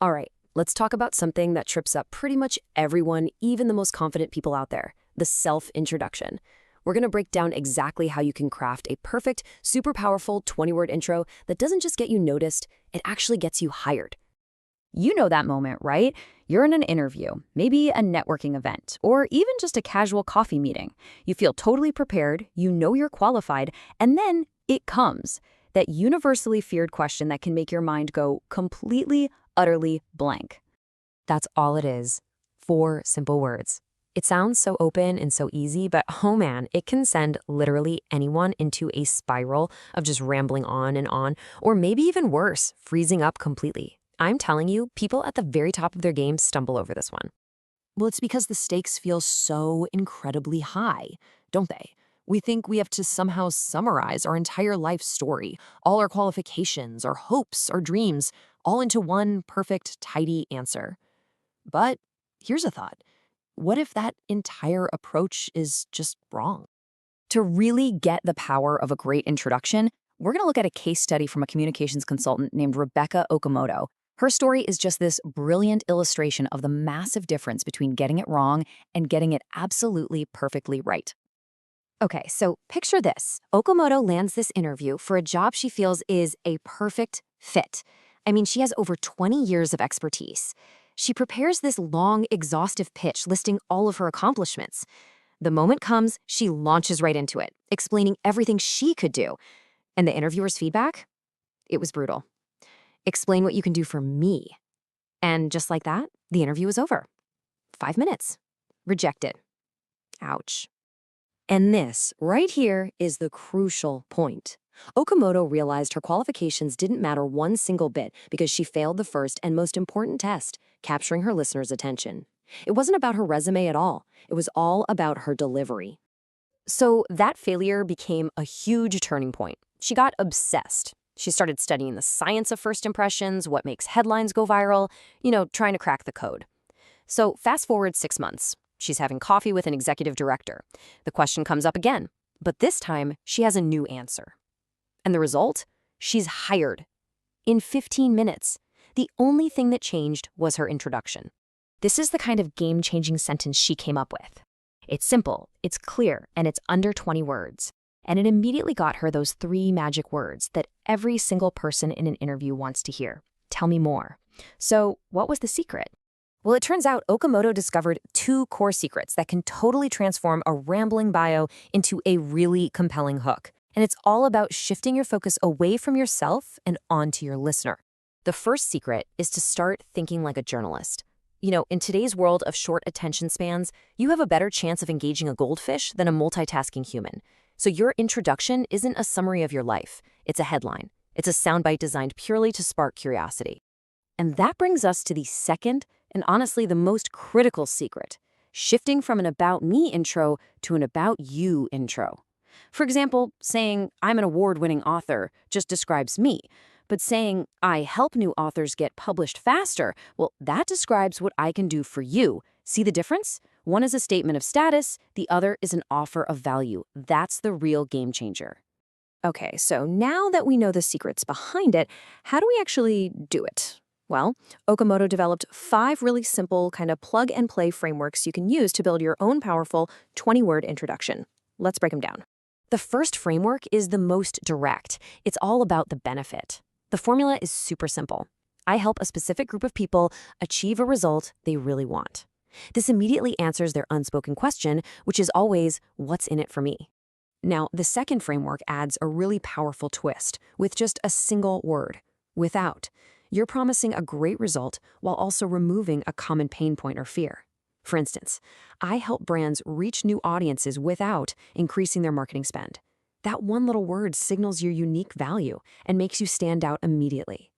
All right, let's talk about something that trips up pretty much everyone, even the most confident people out there, the self-introduction. We're going to break down exactly how you can craft a perfect, super powerful 20-word intro that doesn't just get you noticed, it actually gets you hired. You know that moment, right? You're in an interview, maybe a networking event, or even just a casual coffee meeting. You feel totally prepared, you know you're qualified, and then it comes. That universally feared question that can make your mind go completely, utterly blank. That's all it is. 4 simple words. It sounds so open and so easy, but oh man, it can send literally anyone into a spiral of just rambling on, or maybe even worse, freezing up completely. I'm telling you, people at the very top of their game stumble over this one. Well, it's because the stakes feel so incredibly high, don't they? We think we have to somehow summarize our entire life story, all our qualifications, our hopes, our dreams, all into one perfect, tidy answer. But here's a thought. What if that entire approach is just wrong? To really get the power of a great introduction, we're going to look at a case study from a communications consultant named Rebecca Okamoto. Her story is just this brilliant illustration of the massive difference between getting it wrong and getting it absolutely perfectly right. Okay, so picture this. Okamoto lands this interview for a job she feels is a perfect fit. I mean, she has over 20 years of expertise. She prepares this long, exhaustive pitch listing all of her accomplishments. The moment comes, she launches right into it, explaining everything she could do. And the interviewer's feedback? It was brutal. Explain what you can do for me. And just like that, the interview was over. 5 minutes. Rejected. Ouch. And this, right here, is the crucial point. Okamoto realized her qualifications didn't matter one single bit because she failed the first and most important test, capturing her listeners' attention. It wasn't about her resume at all. It was all about her delivery. So that failure became a huge turning point. She got obsessed. She started studying the science of first impressions, what makes headlines go viral, trying to crack the code. So fast forward 6 months. She's having coffee with an executive director. The question comes up again, but this time she has a new answer. And the result? She's hired. In 15 minutes. The only thing that changed was her introduction. This is the kind of game-changing sentence she came up with. It's simple, it's clear, and it's under 20 words. And it immediately got her those 3 magic words that every single person in an interview wants to hear. Tell me more. So what was the secret? Well, it turns out Okamoto discovered 2 core secrets that can totally transform a rambling bio into a really compelling hook. And it's all about shifting your focus away from yourself and onto your listener. The first secret is to start thinking like a journalist. In today's world of short attention spans, you have a better chance of engaging a goldfish than a multitasking human. So your introduction isn't a summary of your life. It's a headline. It's a soundbite designed purely to spark curiosity. And that brings us to the second and honestly the most critical secret, shifting from an about me intro to an about you intro. For example, saying I'm an award-winning author just describes me, but saying I help new authors get published faster, well, that describes what I can do for you. See the difference? One is a statement of status, the other is an offer of value. That's the real game changer. Okay, so now that we know the secrets behind it, how do we actually do it? Well, Okamoto developed 5 really simple kind of plug-and-play frameworks you can use to build your own powerful 20-word introduction. Let's break them down. The first framework is the most direct. It's all about the benefit. The formula is super simple. I help a specific group of people achieve a result they really want. This immediately answers their unspoken question, which is always, what's in it for me? Now, the second framework adds a really powerful twist with just a single word, without. You're promising a great result while also removing a common pain point or fear. For instance, I help brands reach new audiences without increasing their marketing spend. That one little word signals your unique value and makes you stand out immediately.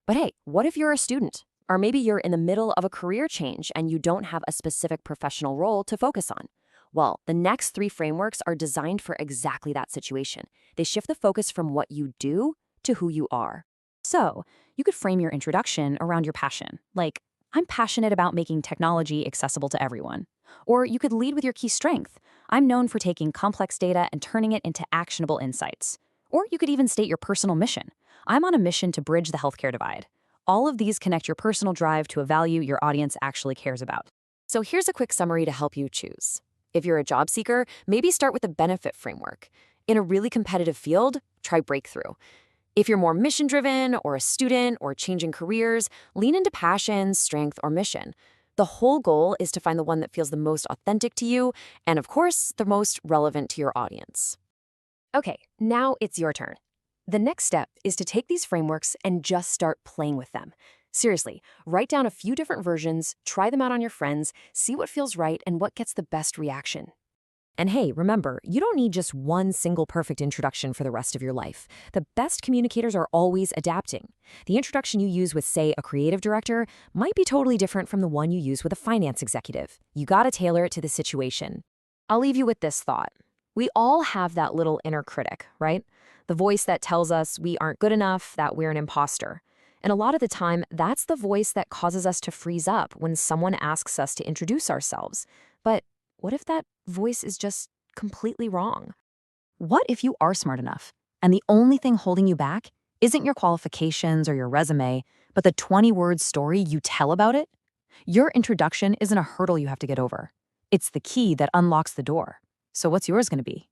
But hey, what if you're a student? Or maybe you're in the middle of a career change and you don't have a specific professional role to focus on. Well, the next 3 frameworks are designed for exactly that situation. They shift the focus from what you do to who you are. So, you could frame your introduction around your passion, like, I'm passionate about making technology accessible to everyone. Or you could lead with your key strength. I'm known for taking complex data and turning it into actionable insights. Or you could even state your personal mission. I'm on a mission to bridge the healthcare divide. All of these connect your personal drive to a value your audience actually cares about. So here's a quick summary to help you choose. If you're a job seeker, maybe start with the benefit framework. In a really competitive field, try breakthrough. If you're more mission-driven or a student or changing careers, lean into passion, strength, or mission. The whole goal is to find the one that feels the most authentic to you and, of course, the most relevant to your audience. Okay, now it's your turn. The next step is to take these frameworks and just start playing with them. Seriously, write down a few different versions, try them out on your friends, see what feels right and what gets the best reaction. And hey, remember, you don't need just one single perfect introduction for the rest of your life. The best communicators are always adapting. The introduction you use with, say, a creative director might be totally different from the one you use with a finance executive. You gotta tailor it to the situation. I'll leave you with this thought. We all have that little inner critic, right? The voice that tells us we aren't good enough, that we're an imposter. And a lot of the time, that's the voice that causes us to freeze up when someone asks us to introduce ourselves. But what if that voice is just completely wrong? What if you are smart enough, and the only thing holding you back isn't your qualifications or your resume, but the 20-word story you tell about it? Your introduction isn't a hurdle you have to get over. It's the key that unlocks the door. So what's yours going to be?